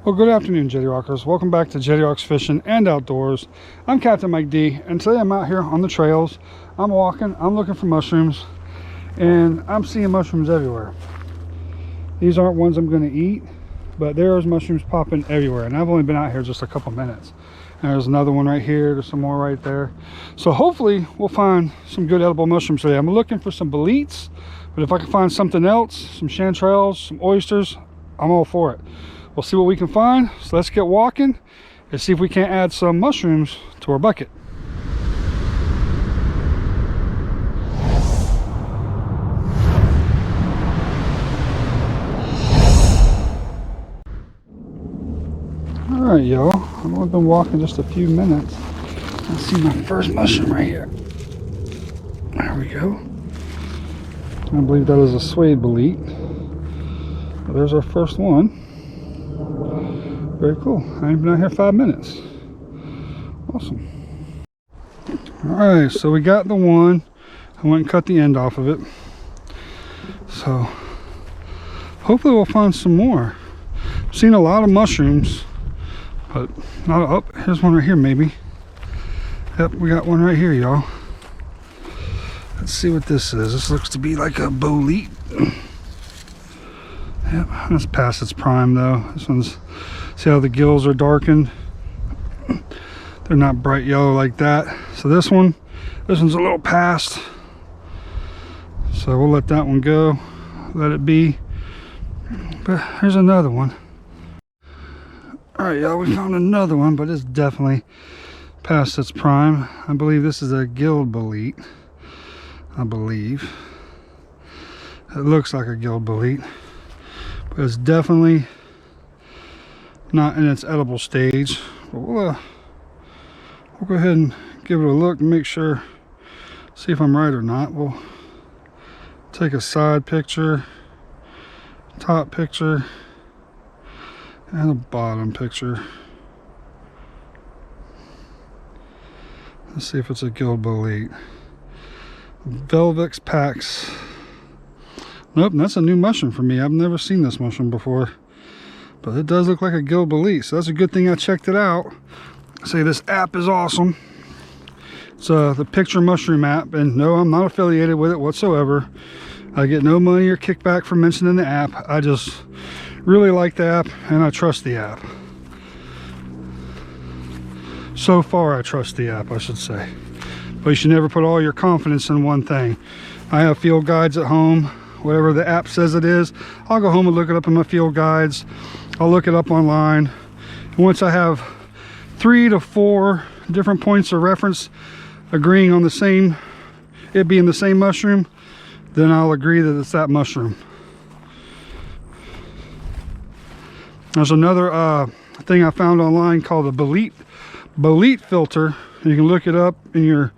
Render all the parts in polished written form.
Well, good afternoon, Jetty Rockers. Welcome back to Jetty Rocks Fishing and Outdoors. I'm Captain Mike D, and today I'm out here on the trails. I'm walking, I'm looking for mushrooms, and I'm seeing mushrooms everywhere. These aren't ones I'm going to eat, but there's mushrooms popping everywhere, and I've only been out here just a couple minutes. And there's another one right here, there's some more right there. So hopefully we'll find some good edible mushrooms today. I'm looking for some boletes, but if I can find something else, some chanterelles, some oysters, I'm all for it. We'll see what we can find. So let's get walking and see if we can't add some mushrooms to our bucket. All right, y'all. I've only been walking just a few minutes. I see my first mushroom right here. There we go. I believe that is a suede bolete. Well, there's our first one. Very cool. I ain't been out here 5 minutes. Awesome. Alright, so we got the one. I went and cut the end off of it. So hopefully we'll find some more. I've seen a lot of mushrooms, but not up. Oh, here's one right here maybe. Yep, we got one right here, y'all. Let's see what this is. This looks to be like a bolete. Yep, that's past its prime though. This one's, see how the gills are darkened? They're not bright yellow like that. So this one's a little past. So we'll let that one go. Let it be. But here's another one. Alright, y'all, we found another one, but it's definitely past its prime. I believe this is a gilled bolete. I believe. It looks like a gilled bolete, but it's definitely not in its edible stage. But we'll go ahead and give it a look and make sure, see if I'm right or not. We'll take a side picture, top picture, and a bottom picture. Let's see if it's a gilled bolete. Velvix Pax. Nope, that's a new mushroom for me. I've never seen this mushroom before, but it does look like a gilled bolete, so that's a good thing I checked it out. Say this app is awesome. It's the Picture Mushroom app, and no, I'm not affiliated with it whatsoever. I get no money or kickback for mentioning the app. I just really like the app and I trust the app. So far I trust the app, I should say. But you should never put all your confidence in one thing. I have field guides at home. Whatever the app says it is, I'll go home and look it up in my field guides. I'll look it up online. And once I have 3 to 4 different points of reference agreeing on the same, it being the same mushroom, then I'll agree that it's that mushroom. There's another thing I found online called a bolete filter. You can look it up in your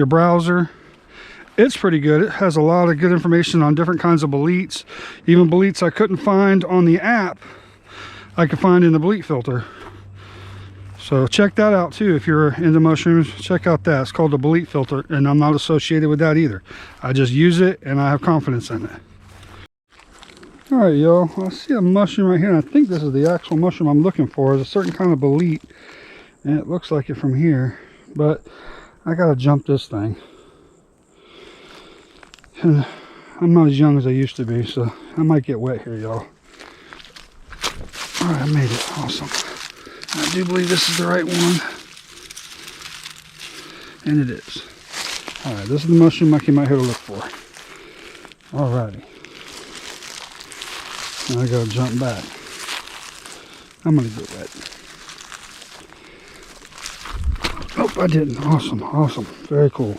browser. It's pretty good. It has a lot of good information on different kinds of boletes. Even boletes I couldn't find on the app, I could find in the bolete filter. So check that out too. If you're into mushrooms, check out that. It's called the bolete filter, and I'm not associated with that either. I just use it and I have confidence in it. All right, y'all, I see a mushroom right here, and I think this is the actual mushroom I'm looking for. It's a certain kind of bolete, and it looks like it from here, but I gotta jump this thing. And I'm not as young as I used to be, so I might get wet here, y'all. All right, I made it. Awesome. I do believe this is the right one. And it is. All right, this is the mushroom I came out here to look for. All righty. Now I gotta jump back. I'm gonna get wet. Nope, I didn't. Awesome, awesome. Very cool.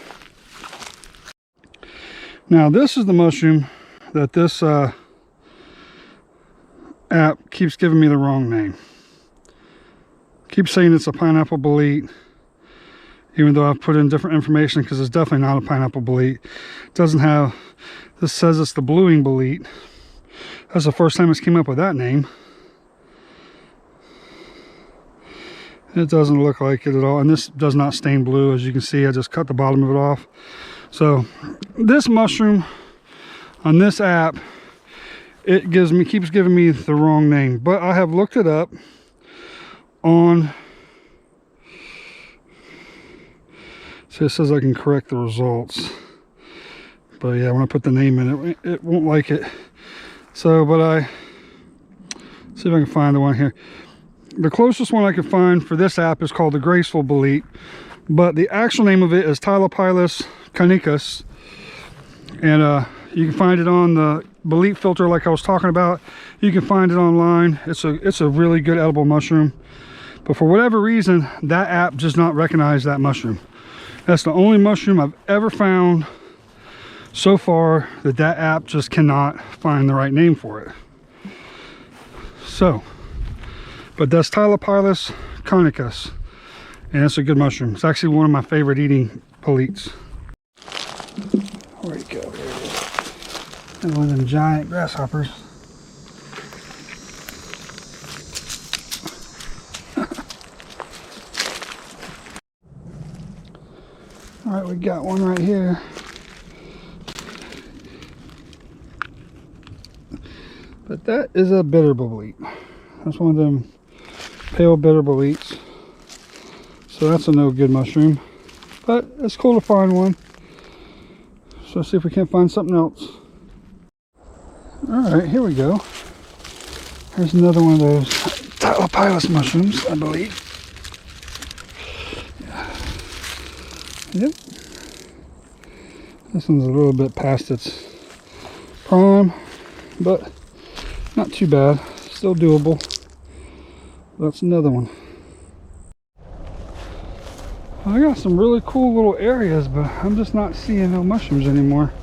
Now this is the mushroom that this app keeps giving me the wrong name. Keeps saying it's a pineapple bolete, even though I've put in different information, because it's definitely not a pineapple bolete. It doesn't have, this says it's the bluing bolete. That's the first time it's came up with that name. It doesn't look like it at all, and this does not stain blue. As you can see, I just cut the bottom of it off. So this mushroom on this app, it keeps giving me the wrong name, but I have looked it up on. So it says I can correct the results. But yeah, when I put the name in it, it won't like it. So, but I see if I can find the one here. The closest one I can find for this app is called the Graceful Bolete, but the actual name of it is Tylopilus canicus, and you can find it on the bolete filter like I was talking about. You can find it online. It's a really good edible mushroom, but for whatever reason that app does not recognize that mushroom. That's the only mushroom I've ever found so far that app just cannot find the right name for it. So, but that's Tylopilus canicus, and it's a good mushroom. It's actually one of my favorite eating boletes. Where'd it go? There it is. And one of them giant grasshoppers. All right, we got one right here. But that is a bitter bolete. That's one of them pale bitter boletes. So that's a no good mushroom. But it's cool to find one. So let's see if we can't find something else. Alright, here we go. Here's another one of those Tylopilus mushrooms, I believe. Yep. This one's a little bit past its prime, but not too bad. Still doable. That's another one. I got some really cool little areas, but I'm just not seeing no mushrooms anymore.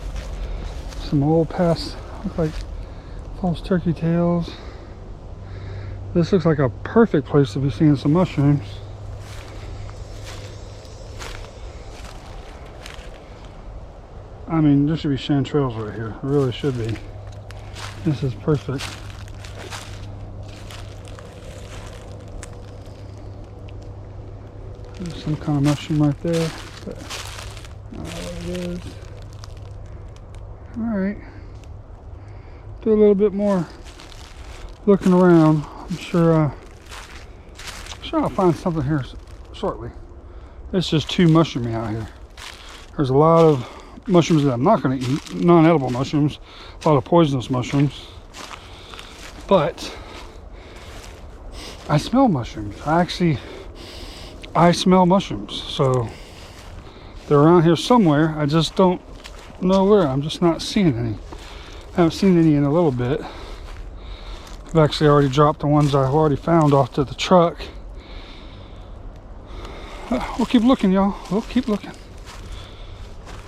Some old past, look like false turkey tails. This looks like a perfect place to be seeing some mushrooms. I mean, there should be chanterelles right here. It really should be. This is perfect. There's some kind of mushroom right there. But I don't know what it is. Alright. Do a little bit more looking around. I'm sure I'll find something here shortly. It's just too mushroomy out here. There's a lot of mushrooms that I'm not going to eat, non-edible mushrooms, a lot of poisonous mushrooms, but I smell mushrooms. I smell mushrooms, so they're around here somewhere. I just don't know where. I'm just not seeing any. I haven't seen any in a little bit. I've actually already dropped the ones I've already found off to the truck. We'll keep looking, y'all. We'll keep looking.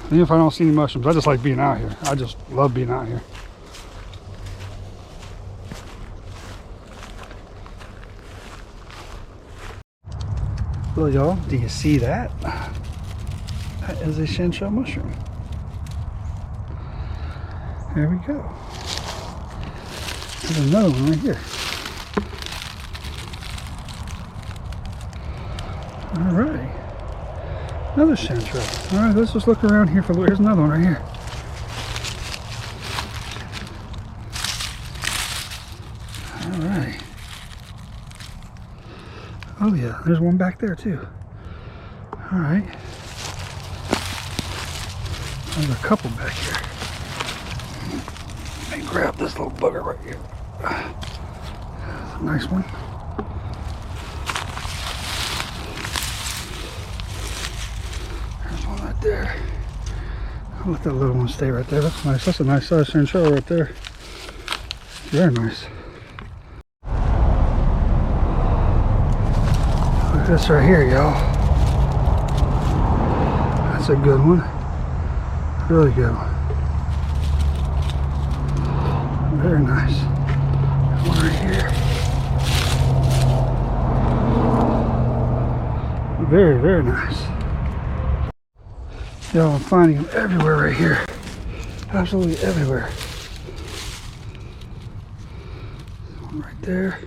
Even if I don't see any mushrooms, I just like being out here. I just love being out here. Well, y'all, do you see that? That is a chanterelle mushroom. There we go. There's another one right here. All right. Another chanterelle. All right, let's just look around here for. Here's another one right here. All right. Oh yeah, there's one back there too. All right. There's a couple back here. Let me grab this little bugger right here. That's a nice one. There. I'll let that little one stay right there. That's nice. That's a nice size chanterelle right there. Very nice. Look at this right here, y'all. That's a good one. Really good one. Very nice. One right here. Very, very nice. Y'all, I'm finding them everywhere right here. Absolutely everywhere. One right there.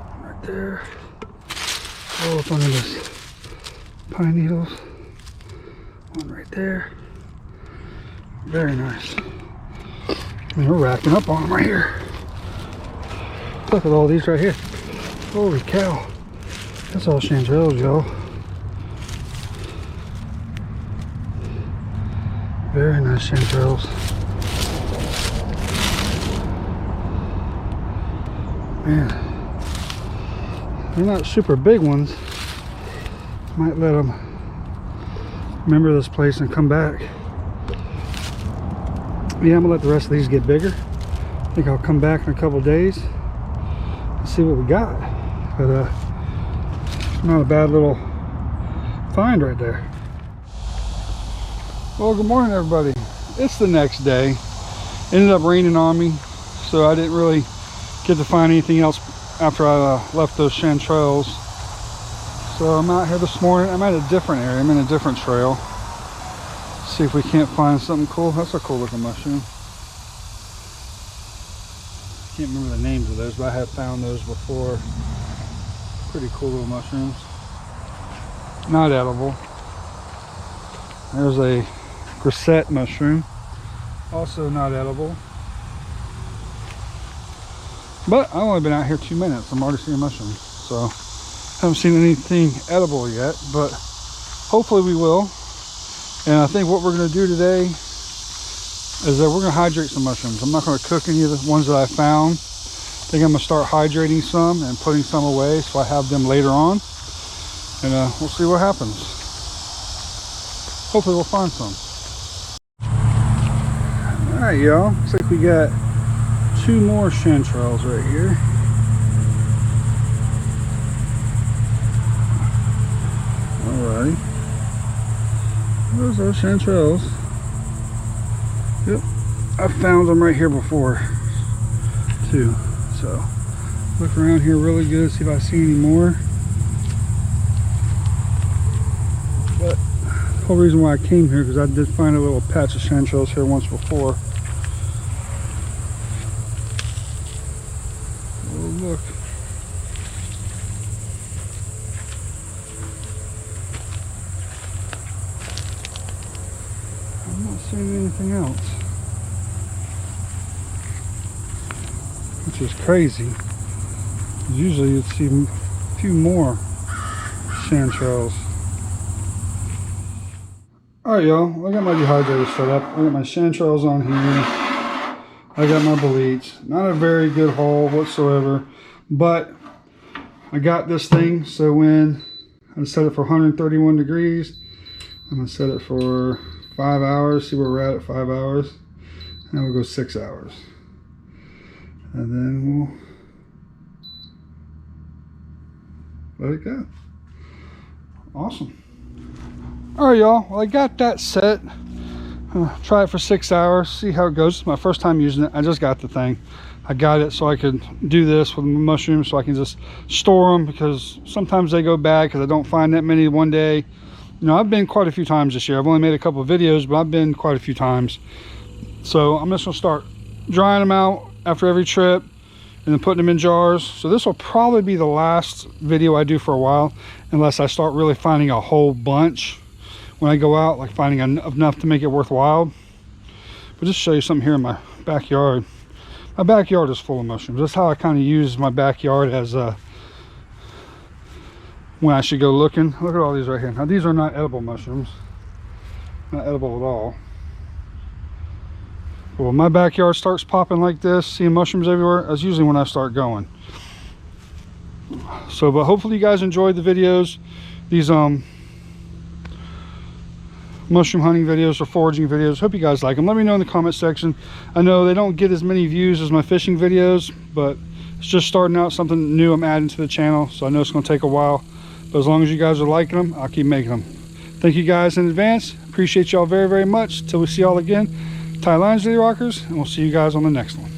One right there. All up under this pine needles. One right there. Very nice. And we're racking up on them right here. Look at all these right here. Holy cow. That's all chanterelles, y'all. Very nice chanterelles. Man, they're not super big ones. Might let them remember this place and come back. Yeah, I'm gonna let the rest of these get bigger. I think I'll come back in a couple days and see what we got. But not a bad little find right there. Well, good morning, everybody. It's the next day. Ended up raining on me, so I didn't really get to find anything else after I left those chanterelles. So I'm out here this morning. I'm at a different area. I'm in a different trail. See if we can't find something cool. That's a cool looking mushroom. Can't remember the names of those, but I have found those before. Pretty cool little mushrooms. Not edible. There's a grisette mushroom. Also not edible. But I've only been out here 2 minutes. I'm already seeing mushrooms. So haven't seen anything edible yet, but hopefully we will. And I think what we're going to do today is that we're going to hydrate some mushrooms. I'm not going to cook any of the ones that I found. I think I'm going to start hydrating some and putting some away so I have them later on. And we'll see what happens. Hopefully we'll find some. Alright, y'all. Looks like we got 2 more chanterelles right here. Alrighty. Those are chanterelles. Yep. I found them right here before too. So look around here really good, see if I see any more. But the whole reason why I came here because I did find a little patch of chanterelles here once before. Oh look. I'm not seeing anything else, which is crazy. Usually you'd see a few more chanterelles. Alright, y'all, I got my dehydrator set up. I got my chanterelles on here. I got my boletes. Not a very good haul whatsoever, but I got this thing, so when I set it for 131 degrees, I'm gonna set it for 5 hours, see where we're at 5 hours, and we'll go 6 hours. And then we'll let it go. Awesome. Alright, y'all, well, I got that set. Try it for 6 hours, see how it goes. It's my first time using it. I just got the thing. I got it so I could do this with mushrooms, so I can just store them, because sometimes they go bad because I don't find that many one day. You know, I've been quite a few times this year. I've only made a couple of videos, but I've been quite a few times. So I'm just gonna start drying them out after every trip and then putting them in jars. So this will probably be the last video I do for a while, unless I start really finding a whole bunch when I go out, like finding enough to make it worthwhile. But just show you something here in my backyard. My backyard is full of mushrooms. That's how I kind of use my backyard as a when I should go looking. Look at all these right here. Now these are not edible mushrooms, not edible at all. But when my backyard starts popping like this, seeing mushrooms everywhere, that's usually when I start going. So, but hopefully you guys enjoyed the videos, these mushroom hunting videos or foraging videos. Hope you guys like them. Let me know in the comment section. I know they don't get as many views as my fishing videos, but it's just starting out, something new I'm adding to the channel, so I know it's going to take a while. But as long as you guys are liking them, I'll keep making them. Thank you guys in advance. Appreciate y'all very, very much. Till we see y'all again, Ty Lines, Daily Rockers, and we'll see you guys on the next one.